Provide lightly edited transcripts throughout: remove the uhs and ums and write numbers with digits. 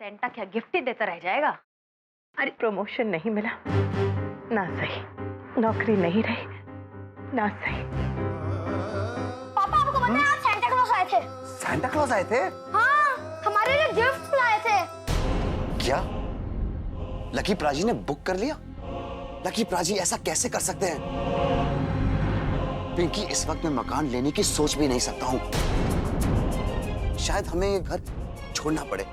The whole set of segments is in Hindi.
सेंटा क्या गिफ्ट ही देता रह जाएगा। अरे प्रमोशन नहीं मिला ना सही, नौकरी नहीं रही ना सही। पापा आपको पता है आज सेंटा क्लॉज आए थे? सांता क्लॉज आए थे? हाँ, हमारे लिए गिफ्ट लाए थे। क्या लकी प्राजी ने बुक कर लिया? लकी प्राजी ऐसा कैसे कर सकते हैं? पिंकी, इस वक्त मैं मकान लेने की सोच भी नहीं सकता हूं। शायद हमें ये घर छोड़ना पड़े।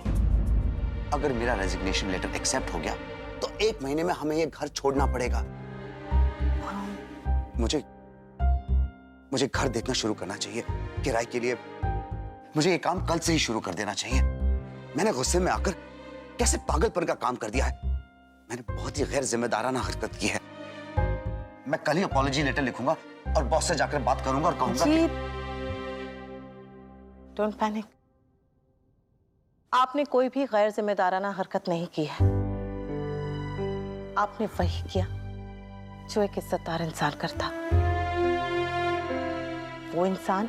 अगर मेरा रेजिग्नेशन लेटर एक्सेप्ट हो गया तो 1 महीने में हमें ये घर छोड़ना पड़ेगा। मुझे घर देखना शुरू करना चाहिए किराए के लिए। मुझे ये काम कल से ही शुरू कर देना चाहिए। मैंने गुस्से में आकर कैसे पागलपन का काम कर दिया है। मैंने बहुत ही गैर जिम्मेदाराना हरकत की है। मैं कल ही अपॉलॉजी लेटर लिखूंगा और बॉस से जाकर बात करूंगा और कहूंगा कि... डोंट पैनिक। आपने कोई भी गैर जिम्मेदाराना हरकत नहीं की है। आपने वही किया जो एक इज्जतदार इंसान करता। वो इंसान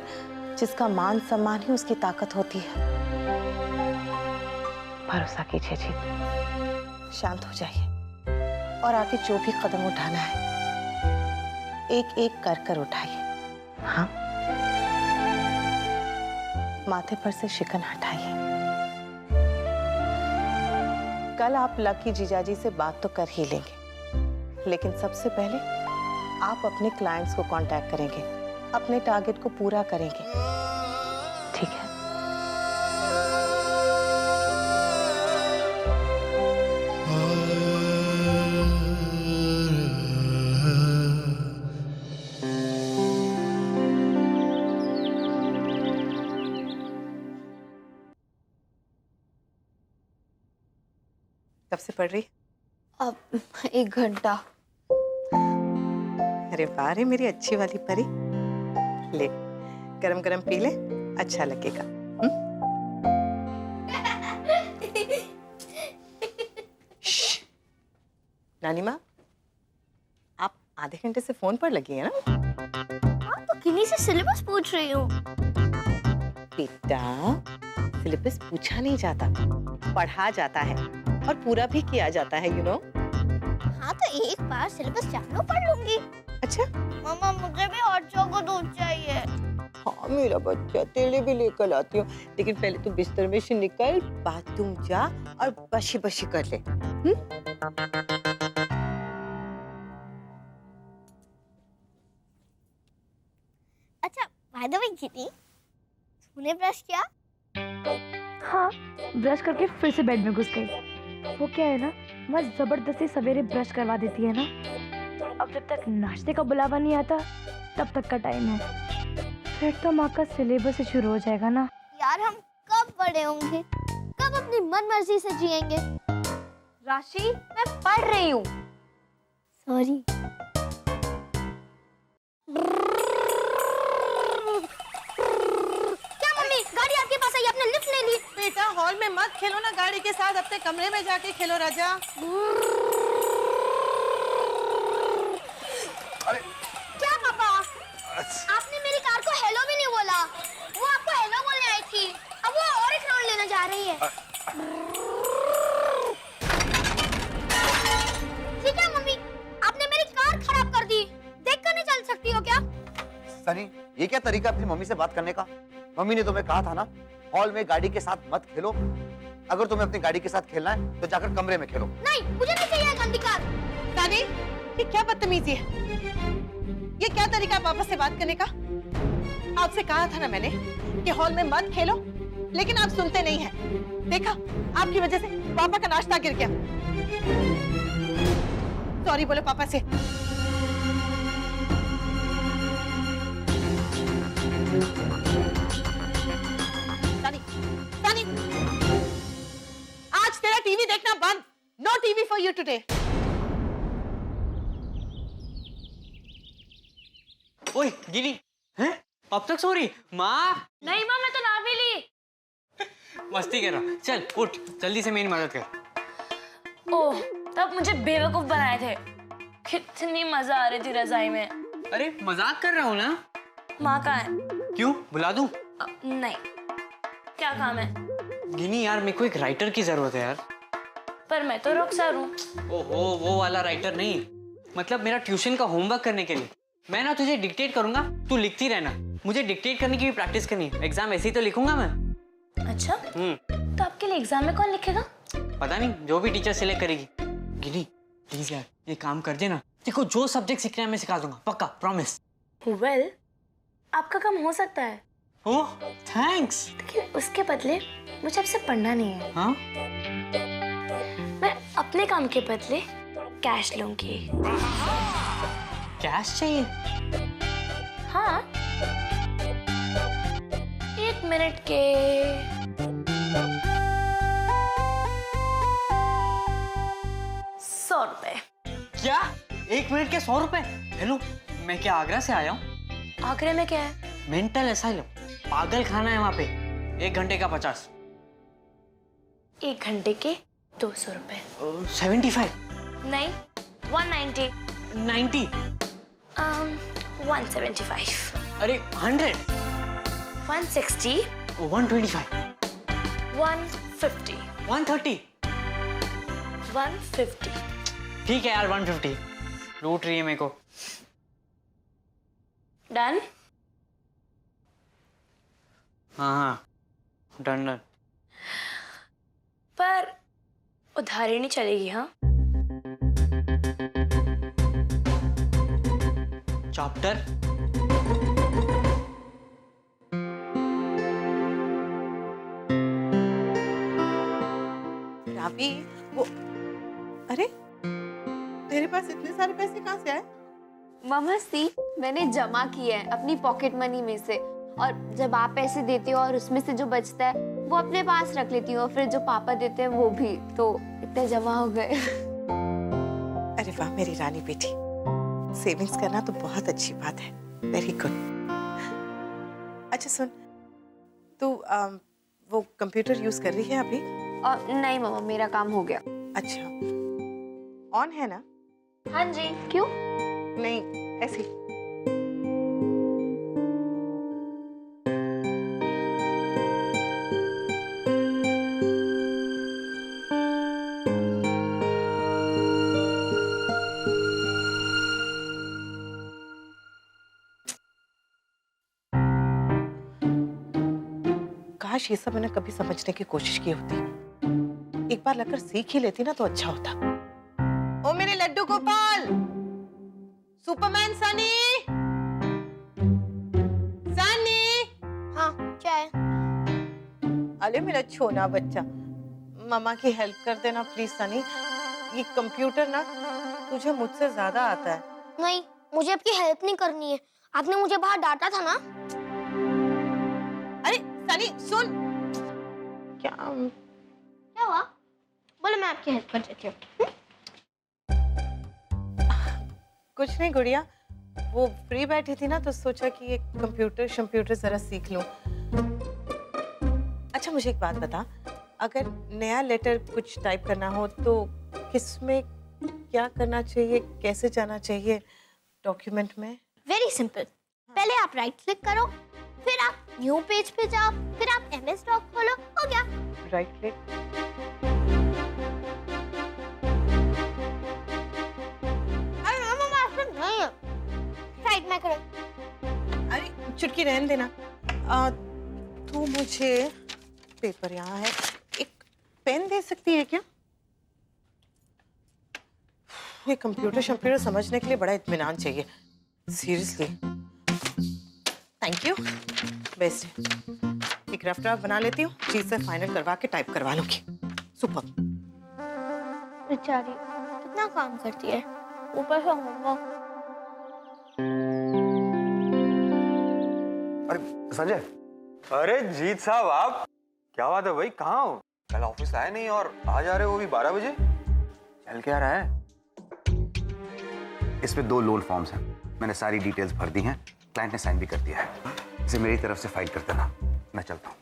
जिसका मान सम्मान ही उसकी ताकत होती है। भरोसा कीजिए जीत, शांत हो जाइए और आगे जो भी कदम उठाना है एक एक कर उठाइए। हाँ, माथे पर से शिकन हटाइए। कल आप लकी जीजाजी से बात तो कर ही लेंगे, लेकिन सबसे पहले आप अपने क्लाइंट्स को कांटेक्ट करेंगे, अपने टारगेट को पूरा करेंगे, ठीक है? कब से पढ़ रही? अब 1 घंटा। अरे वाह रे मेरी अच्छी वाली परी, ले गरम गरम पी ले, अच्छा लगेगा। नानी माँ, आप आधे घंटे से फोन पर लगी हैं ना? हाँ, तो किन्हीं से सिलेबस पूछ रही हूँ। बेटा, सिलेबस पूछा नहीं जाता, पढ़ा जाता है और पूरा भी किया जाता है, यू नो। हाँ, तो एक बार सिलेबस जानना पढ़ लूंगी। अच्छा मम्मा, मुझे भी हॉट चोको दूध चाहिए। हाँ मेरा बच्चा, तेरे भी लेकर आती हूँ, लेकिन पहले तू बिस्तर में से निकल, बाथरूम जा और बशी बशी कर ले। अच्छा, बाय द वे गिनी, तूने ब्रश किया? हाँ, ब्रश करके फिर से बेड में घुस गई। वो क्या है ना, माँ जबरदस्ती सवेरे ब्रश करवा देती है ना। अब जब तक नाश्ते का बुलावा नहीं आता तब तक का टाइम है। फिर तो माँ का सिलेबस शुरू हो जाएगा ना। यार, हम कब बड़े होंगे? कब अपनी मन मर्जी से जिएंगे? राशि, मैं पढ़ रही हूँ। सॉरी। क्या मम्मी, गाड़ी आपके पास आई, आपने लिफ्ट ले ली? बेटा, हॉल में मत खेलो ना गाड़ी के साथ, अपने कमरे में जाके खेलो राजा। अरे क्या पापा, आपने मेरी कार को हेलो भी नहीं बोला। वो आपको हेलो बोलने आई थी, अब वो और एक राउंड लेने जा रही है। ठीक है मम्मी, आपने मेरी कार खराब कर दी, देख कर नहीं चल सकती हो क्या? सनी, ये क्या तरीका अपनी मम्मी से बात करने का? मम्मी ने तुम्हें कहा था ना, हॉल में गाड़ी के साथ मत खेलो। अगर तुम्हें अपनी गाड़ी के साथ खेलना है तो जाकर कमरे में खेलो। नहीं, मुझे नहीं चाहिए गंदी कार। सनी, ये क्या बदतमीजी है? ये क्या तरीका पापा से बात करने का? आपसे कहा था ना मैंने कि हॉल में मत खेलो, लेकिन आप सुनते नहीं हैं। देखा, आपकी वजह से पापा का नाश्ता गिर गया। सॉरी बोलो पापा से। सनी, सनी, आज तेरा टीवी देखना बंद। No TV for you today. ओए गिरी, हैं? अब तक सो रही? माँ नहीं माँ, मैं तो ना भी ली। मस्ती कर रहा। चल उठ, जल्दी से मेरी मदद कर। ओह, तब मुझे बेवकूफ बनाए थे। कितनी मजा आ रही थी रजाई में। अरे मजाक कर रहा हूँ ना। माँ कहाँ है? क्यों, बुला दूं? नहीं, क्या काम है? गिनी यार, मेरे को एक राइटर की जरूरत है यार। पर मैं तो रुखसार हूँ। ओहो, वो वाला राइटर नहीं, मतलब मेरा ट्यूशन का होमवर्क करने के लिए। मैं ना तुझे डिक्टेट करूंगा, तू लिखती रहना। मुझे डिक्टेट करने की भी प्रैक्टिस करनी है, एग्जाम ऐसे ही तो लिखूंगा मैं। अच्छा, तो आपके लिए एग्जाम में कौन लिखेगा? पता नहीं, जो भी टीचर सिलेक्ट करेगी। गिनी प्लीज यार, ये काम कर देना। देखो, जो सब्जेक्ट सीखना है मैं सिखा दूंगा, पक्का, प्रॉमिस। वेल, आपका काम हो सकता है, ओह थैंक्स। लेकिन उसके बदले मुझे आपसे पढ़ना नहीं है। हाँ, मैं अपने काम के बदले कैश लूंगी। कैश चाहिए? हाँ, 1 मिनट के 100 रुपए। क्या? 1 मिनट के 100 रुपए? हेलो, मैं क्या आगरा से आया हूँ? आगरे में क्या है? मेंटल असाइलम, पागल खाना है वहाँ पे। 1 घंटे का 50। 1 घंटे के 200 रुपए। 75। नहीं, 190। 90। 175। अरे 100। 160। 125। 150। 130। 150। ठीक है यार, 150। लूट रही है मेरे को। डन? हाँ, डन डन। पर उधारी नहीं चलेगी, हाँ? चॉप्टर। रावी, वो अरे तेरे पास इतने सारे पैसे कहाँ से आए? मामा सी, मैंने जमा किए हैं अपनी पॉकेट मनी में से, और जब आप पैसे देते हो और उसमें से जो बचता है वो अपने पास रख लेती हूँ, और फिर जो पापा देते हैं वो भी, तो इतने जमा हो गए। अरे वाह मेरी रानी बेटी, सेविंग्स करना तो बहुत अच्छी बात है। Very good. अच्छा सुन, तू वो कंप्यूटर यूज कर रही है अभी? और नहीं मामा, मेरा काम हो गया। अच्छा, ऑन है ना? हाँ जी। क्यों? नहीं, ऐसे ही। काश ये सब मैंने कभी समझने की कोशिश की होती। एक बार लगकर सीख ही लेती ना तो अच्छा होता। ओ मेरे लड्डू गोपाल, सुपरमैन सनी, सनी। हाँ, क्या है? अरे मेरा छोना बच्चा, मामा की हेल्प कर देना प्लीज सनी। ये कंप्यूटर ना तुझे मुझसे ज्यादा आता है। नहीं, मुझे आपकी हेल्प नहीं करनी है। आपने मुझे बाहर डांटा था ना? अरे सनी सुन। क्या क्या हुआ? बोले, मैं आपकी हेल्प कर देती हूँ। कुछ नहीं गुड़िया, वो फ्री बैठी थी ना तो सोचा कि ये कंप्यूटर जरा सीख लूं। अच्छा मुझे एक बात बता, अगर नया लेटर कुछ टाइप करना हो तो किसमें क्या करना चाहिए, कैसे जाना चाहिए डॉक्यूमेंट में? Very simple. पहले आप राइट क्लिक करो, फिर आप न्यू पेज पे जाओ, फिर आप MS डॉक खोलो, हो गया। Right click. अरे मामा, ऐसा नहीं है। राइट में करो। अरे चुटकी रहने देना। तू मुझे पेपर यहाँ है, एक पेन दे सकती है क्या? ये कंप्यूटर समझने के लिए बड़ा इत्मीनान चाहिए, सीरियसली। थैंक यू, बेस्ट है। एक रफ ड्राफ्ट बना लेती हूँ, चीज से फाइनल करवा के टाइप करवा लूंगी। सुपर। बेचारी कितना काम करती है, ऊपर से होमवर्क। अरे संजय, अरे जीत साहब, आप क्या बात है भाई, कहाँ हो? कल ऑफिस आए नहीं और आ जा रहे हो, वो भी 12 बजे। चल क्या रहा है? इसमें 2 लोन फॉर्म्स हैं, मैंने सारी डिटेल्स भर दी हैं, क्लाइंट ने साइन भी कर दिया है। इसे मेरी तरफ से फाइल कर देना, मैं चलता हूँ।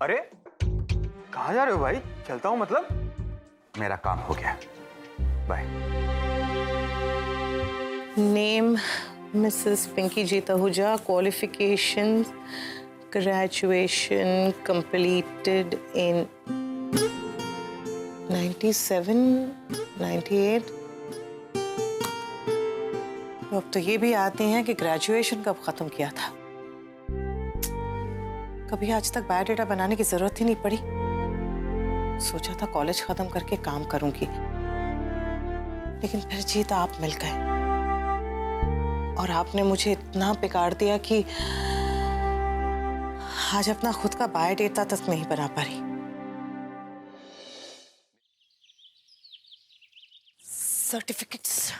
अरे कहाँ जा रहे हो भाई? चलता हूँ मतलब? मेरा काम हो गया, bye. Name Mrs Pinky ji Tahuja, qualification graduation completed in 97, 98। अब तो ये भी आते हैं कि ग्रेजुएशन कब खत्म किया था। कभी आज तक बायोडाटा बनाने की जरूरत ही नहीं पड़ी। सोचा था कॉलेज खत्म करके काम करूंगी, लेकिन फिर जीत आप मिल गए और आपने मुझे इतना बिगाड़ दिया कि आज अपना खुद का बायोडाटा तक नहीं बना पाई। सर्टिफिकेट्स,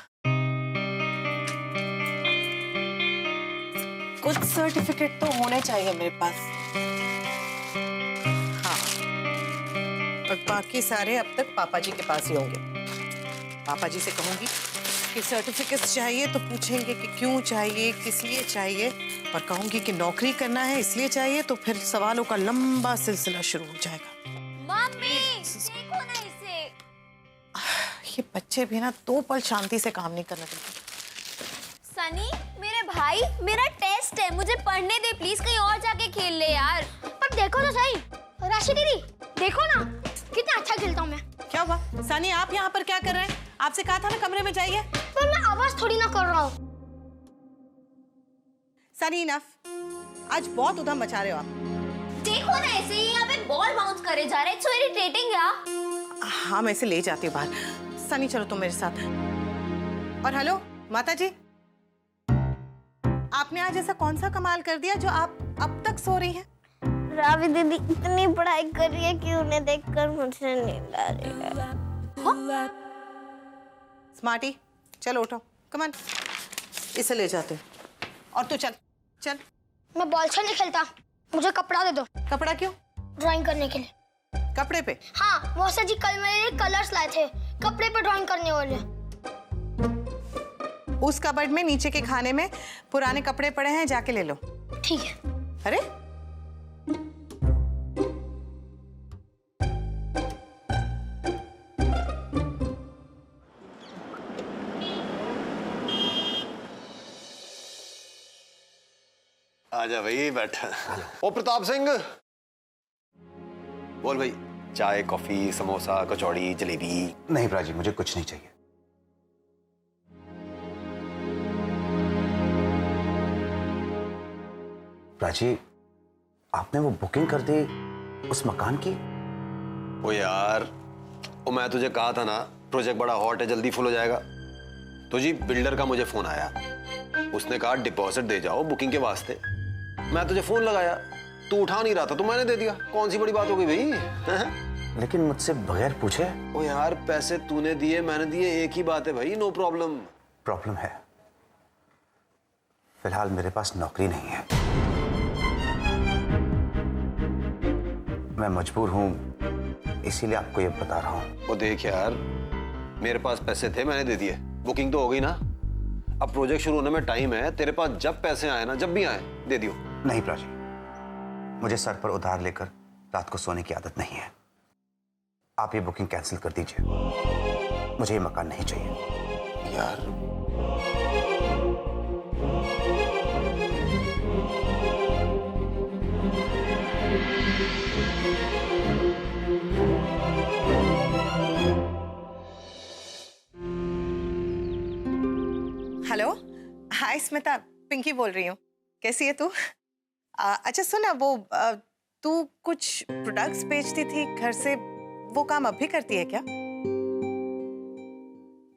कुछ सर्टिफिकेट तो होने चाहिए मेरे पास। हाँ, और बाकी सारे अब तक पापा जी के पास ही होंगे। पापा जी से कहूंगी कि सर्टिफिकेट्स चाहिए तो पूछेंगे कि क्यों चाहिए, किस लिए चाहिए, और कहूंगी कि नौकरी करना है इसलिए चाहिए, तो फिर सवालों का लंबा सिलसिला शुरू हो जाएगा। मम्मी देखो ना इसे। ये बच्चे भी ना 2 पल शांति से काम नहीं करने देते। सनी मेरे भाई, मेरा टेस्ट है, मुझे पढ़ने दे प्लीज, कहीं और जाके खेल ले यार। पर देखो तो सही, राशि दीदी देखो ना कितना अच्छा खेलता हूँ मैं। क्या हुआ सनी, आप यहाँ पर क्या कर रहे हैं? आपसे कहा था ना कमरे में जाइए। पर मैं आवाज थोड़ी ना कर रहा हूँ। सनी इनफ, आज बहुत उधम मचा रहे हो आप। देखो ना ऐसे ही यहाँ पे बॉल बाउंस करे जा रहे हैं, इट्स वेरी इरिटेटिंग यार। हाँ मैं इसे ले जाती हूँ बाहर। सनी चलो तुम मेरे साथ। और हेलो माता जी, आपने आज ऐसा कौन सा कमाल कर दिया जो आप अब तक सो रही हैं? रावी दीदी इतनी पढ़ाई कर रही है कि उन्हें देखकर मुझे नींद आ रही है। स्मार्टी चलो उठो, कम ऑन, इसे ले जाते हैं। और तू चल चल। मैं बॉल से नहीं खेलता, मुझे कपड़ा दे दो। कपड़ा क्यों? ड्राइंग करने के लिए। कपड़े पे? हाँ मौसा जी कल मेरे लिए कलर्स लाए थे, कपड़े पे ड्राइंग करने वाले। उस कबर्ड में नीचे के खाने में पुराने कपड़े पड़े हैं, जाके ले लो। ठीक है। अरे आजा भाई बैठ। ओ प्रताप सिंह, बोल भाई, चाय कॉफी समोसा कचौड़ी जलेबी? नहीं प्राची, मुझे कुछ नहीं चाहिए। प्राची, आपने वो बुकिंग कर दी उस मकान की? ओ यार, ओ मैं तुझे कहा था ना प्रोजेक्ट बड़ा हॉट है, जल्दी फुल हो जाएगा। तो जी बिल्डर का मुझे फोन आया, उसने कहा डिपॉजिट दे जाओ बुकिंग के वास्ते। मैं तुझे फोन लगाया, तू उठा नहीं रहा था तो मैंने दे दिया। कौन सी बड़ी बात हो गई भाई? लेकिन मुझसे बगैर पूछे? ओ यार, पैसे तूने दिए मैंने दिए, एक ही बात है भाई, नो प्रॉब्लम। प्रॉब्लम है, फिलहाल मेरे पास नौकरी नहीं है। मैं मजबूर हूं, इसीलिए आपको ये बता रहा हूं। वो देख यार, मेरे पास पैसे थे मैंने दे दिए, बुकिंग तो हो गई ना। अब प्रोजेक्ट शुरू होने में टाइम है, तेरे पास जब पैसे आए ना, जब भी आए दे दियो। नहीं प्राची, मुझे सर पर उधार लेकर रात को सोने की आदत नहीं है। आप ये बुकिंग कैंसिल कर दीजिए, मुझे ये मकान नहीं चाहिए। यार हेलो, हाय स्मिता, पिंकी बोल रही हूँ। कैसी है तू? अच्छा सुना, वो तू कुछ प्रोडक्ट्स बेचती थी घर से, वो काम अब भी करती है क्या?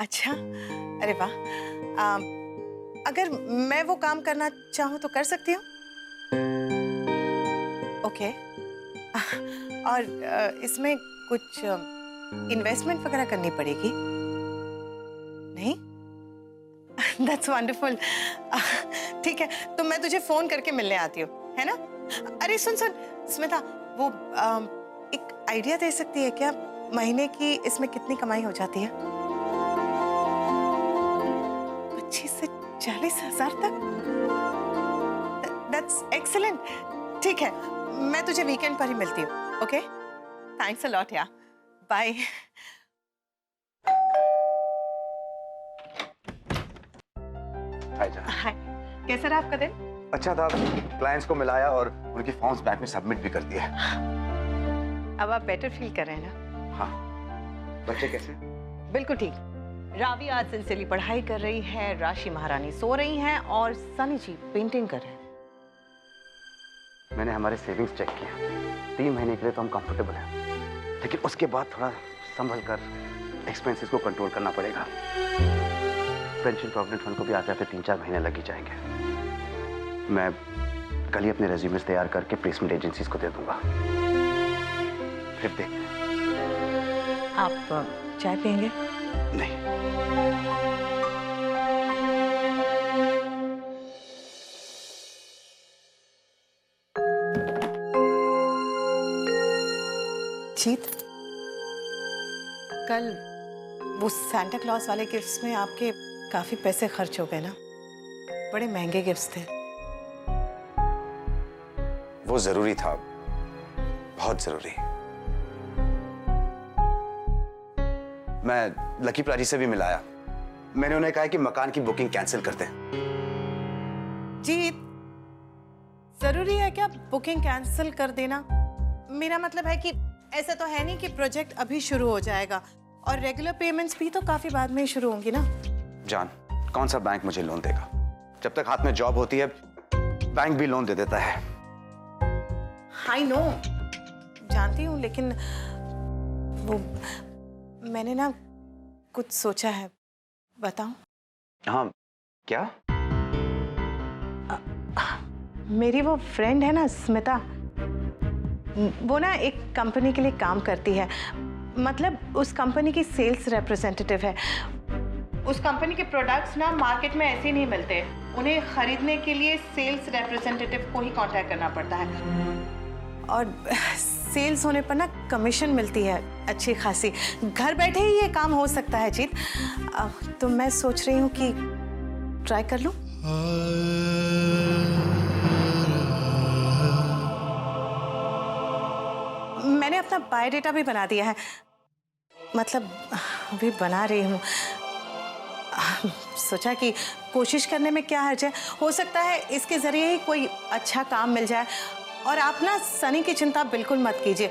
अच्छा, अरे वाह। अगर मैं वो काम करना चाहूँ तो कर सकती हूँ? ओके। और इसमें कुछ इन्वेस्टमेंट वगैरह करनी पड़ेगी? नहीं? That's wonderful. ठीक है, तो मैं तुझे फोन करके मिलने आती हूँ, है ना? अरे सुन सुन स्मिता, वो एक आइडिया दे सकती है क्या, महीने की इसमें कितनी कमाई हो जाती है? 25 से 40 हजार तक? That's excellent. ठीक है, मैं तुझे वीकेंड पर ही मिलती हूँ। ओके, थैंक्स अ लॉट यार, बाय। हाय, कैसा रहा आपका दिन? अच्छा था, क्लाइंट्स को मिलाया और उनकी फॉर्म्स बैंक में सबमिट भी कर दिए। अब आप बेटर फील कर रहे हैं ना? हाँ। बच्चे कैसे? बिल्कुल ठीक। रावी आज सिंसियरली पढ़ाई कर रही है, राशि महारानी सो रही हैं और सनी जी पेंटिंग कर रहे हैं। मैंने हमारे सेविंग्स चेक किए, 3 महीने के लिए तो हम कंफर्टेबल हैं, लेकिन उसके बाद थोड़ा संभल कर एक्सपेंसेस को कंट्रोल करना पड़ेगा। पेंशन प्रोविडेंट फंड को भी आते आते 3-4 महीने लग ही जाएंगे। मैं कल ही अपने रेज्यूमेस तैयार करके प्लेसमेंट एजेंसीज को दे दूंगा, फिर देखते हैं। आप चाय पियेंगे? नहीं। जीत, कल वो सैंटा क्लॉज वाले गिफ्ट्स में आपके काफी पैसे खर्च हो गए ना? बड़े महंगे गिफ्ट्स थे। वो जरूरी था, बहुत जरूरी। मैं लकी प्राजी से भी मिलाया, मैंने उन्हें कहा कि मकान की बुकिंग कैंसिल कर दें। जीत, जरूरी है क्या बुकिंग कैंसिल कर देना? मेरा मतलब है कि ऐसा तो है नहीं कि प्रोजेक्ट अभी शुरू हो जाएगा और रेगुलर पेमेंट्स भी तो काफी बाद में ही शुरू होंगी ना। जान, कौन सा बैंक मुझे लोन देगा? जब तक हाथ में जॉब होती है बैंक भी लोन दे देता है। आई नो, जानती हूँ, लेकिन वो मैंने ना कुछ सोचा है, बताऊं? हाँ, क्या? मेरी वो फ्रेंड है ना स्मिता, वो ना एक कंपनी के लिए काम करती है, मतलब उस कंपनी की सेल्स रिप्रेजेंटेटिव है। उस कंपनी के प्रोडक्ट्स ना मार्केट में ऐसे नहीं मिलते, उन्हें खरीदने के लिए सेल्स रिप्रेजेंटेटिव को ही कांटेक्ट करना पड़ता है और सेल्स होने पर ना कमीशन मिलती है अच्छी खासी। घर बैठे ही ये काम हो सकता है जीत। तो मैं सोच रही हूँ कि ट्राई कर लूँ। मैंने अपना बायोडेटा भी बना दिया है, मतलब अभी बना रही हूँ। सोचा कि कोशिश करने में क्या हर्ज है, हो सकता है इसके जरिए ही कोई अच्छा काम मिल जाए। और आप ना सनी की चिंता बिल्कुल मत कीजिए,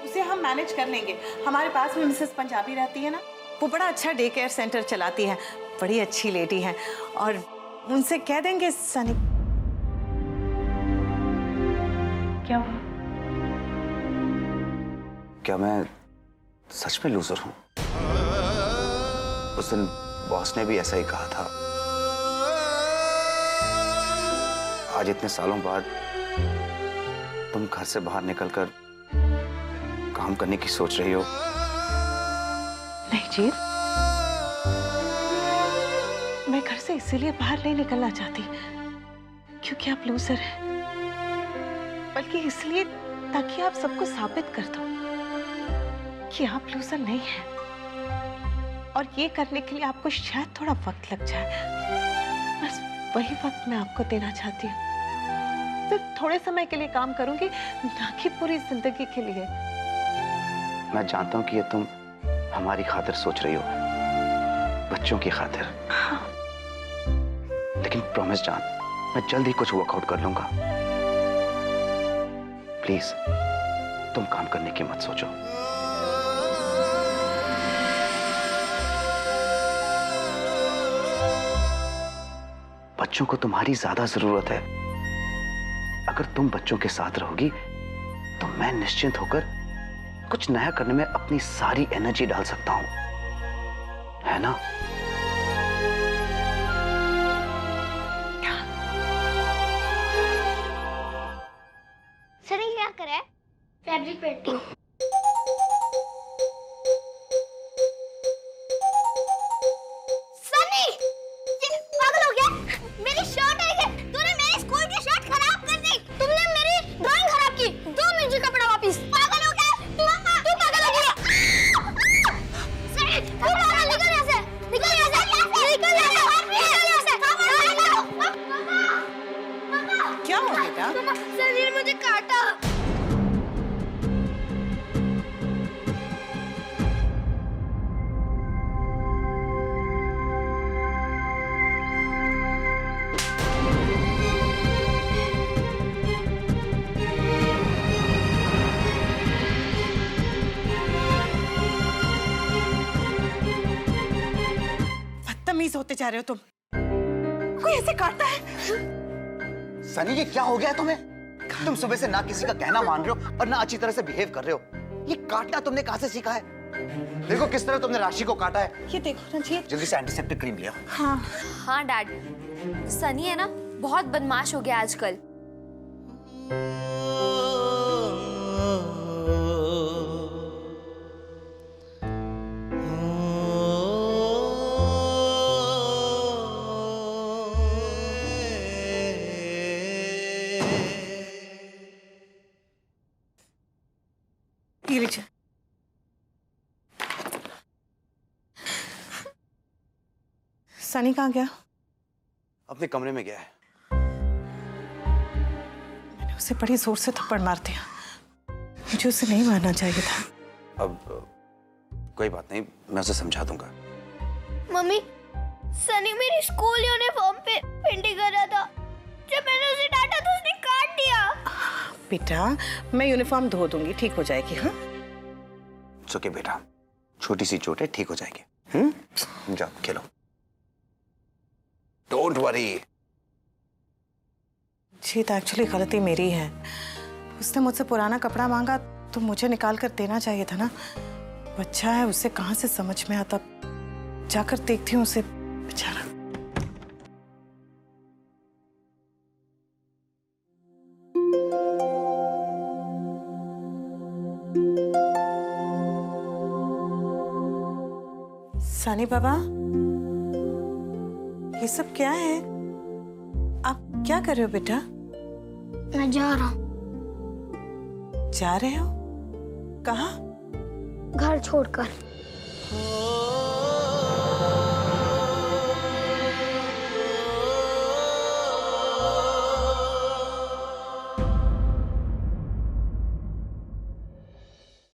उसे हम मैनेज कर लेंगे। हमारे पास में मिसेस पंजाबी रहती है ना, वो बड़ा अच्छा डे केयर सेंटर चलाती है, बड़ी अच्छी लेडी है, और उनसे कह देंगे सनी। क्या हुआ? क्या मैं सच में लूजर हूँ? उस दिन बॉस ने भी ऐसा ही कहा था। आज इतने सालों बाद तुम घर से बाहर निकलकर काम करने की सोच रही हो। नहीं जीत, मैं घर से इसीलिए बाहर नहीं निकलना चाहती क्योंकि आप लूजर हैं, बल्कि इसलिए ताकि आप सबको साबित कर दो कि आप लूजर नहीं हैं। और ये करने के लिए आपको शायद थोड़ा वक्त लग जाए, बस वही वक्त मैं आपको देना चाहती हूँ। सिर्फ थोड़े समय के लिए काम करूंगी, ना कि पूरी जिंदगी के लिए। मैं जानता हूँ कि ये तुम हमारी खातिर सोच रही हो, बच्चों की खातिर। हाँ। लेकिन प्रॉमिस जान, मैं जल्द ही कुछ वर्कआउट कर लूंगा। प्लीज तुम काम करने की मत सोचो। बच्चों को तुम्हारी ज्यादा जरूरत है। अगर तुम बच्चों के साथ रहोगी तो मैं निश्चिंत होकर कुछ नया करने में अपनी सारी एनर्जी डाल सकता हूं, है ना? सनी क्या करे? Fabric painting. सनी, ये पागल हो गया? मेरी शर्ट है ये, तूने मेरी स्कूल की शर्ट खराब कर दी। तुमने मेरी ड्राइंग खराब की। दो मुझे कपड़ा वापस। पागल हो गया? तू पागल हो गया? सनी, तू पागल, निकल यहाँ से, निकल यहाँ से, निकल यहाँ से, निकल यहाँ से। क्या हो बेटा? सनी ने मुझे काटा। बदतमीज होते जा रहे हो तुम। कोई ऐसे काटता है? सनी ये क्या हो गया है तुम्हें? तुम सुबह से ना किसी का कहना मान रहे हो और ना अच्छी तरह से बिहेव कर रहे हो। ये काटना तुमने कहां से सीखा है? देखो किस तरह तुमने राशि को काटा है। ये देखो ना जीत। जल्दी से एंटीसेप्टिक क्रीम ले आओ। हाँ डैड, सनी है ना बहुत बदमाश हो गया आजकल। ये लीजिए। सनी कहाँ गया? अपने कमरे में गया है। मैंने उसे बड़ी जोर से थप्पड़ मार दिया। मुझे उसे नहीं मारना चाहिए था। अब कोई बात नहीं, मैं उसे समझा दूंगा। मम्मी, सनी मेरी स्कूल यूनिफॉर्म पे पेंटिंग कर रहा था। जब मैंने उसे डांटा तो उसने काट दिया। बेटा, मैं यूनिफॉर्म धो दूंगी, ठीक हो जाएगी। हाँ ओके बेटा, छोटी सी चोट है, ठीक हो जाएगी। जाओ खेलो। Don't worry. जीत, एक्चुअली गलती मेरी है। उसने मुझसे पुराना कपड़ा मांगा तो मुझे निकाल कर देना चाहिए था ना। बच्चा है, उसे कहाँ से समझ में आता। जाकर देखती हूँ उसे, बेचारा। सनी बाबा, ये सब क्या है? आप क्या कर रहे हो बेटा? मैं जा रहा हूँ। जा रहे हो? कहाँ? घर छोड़कर।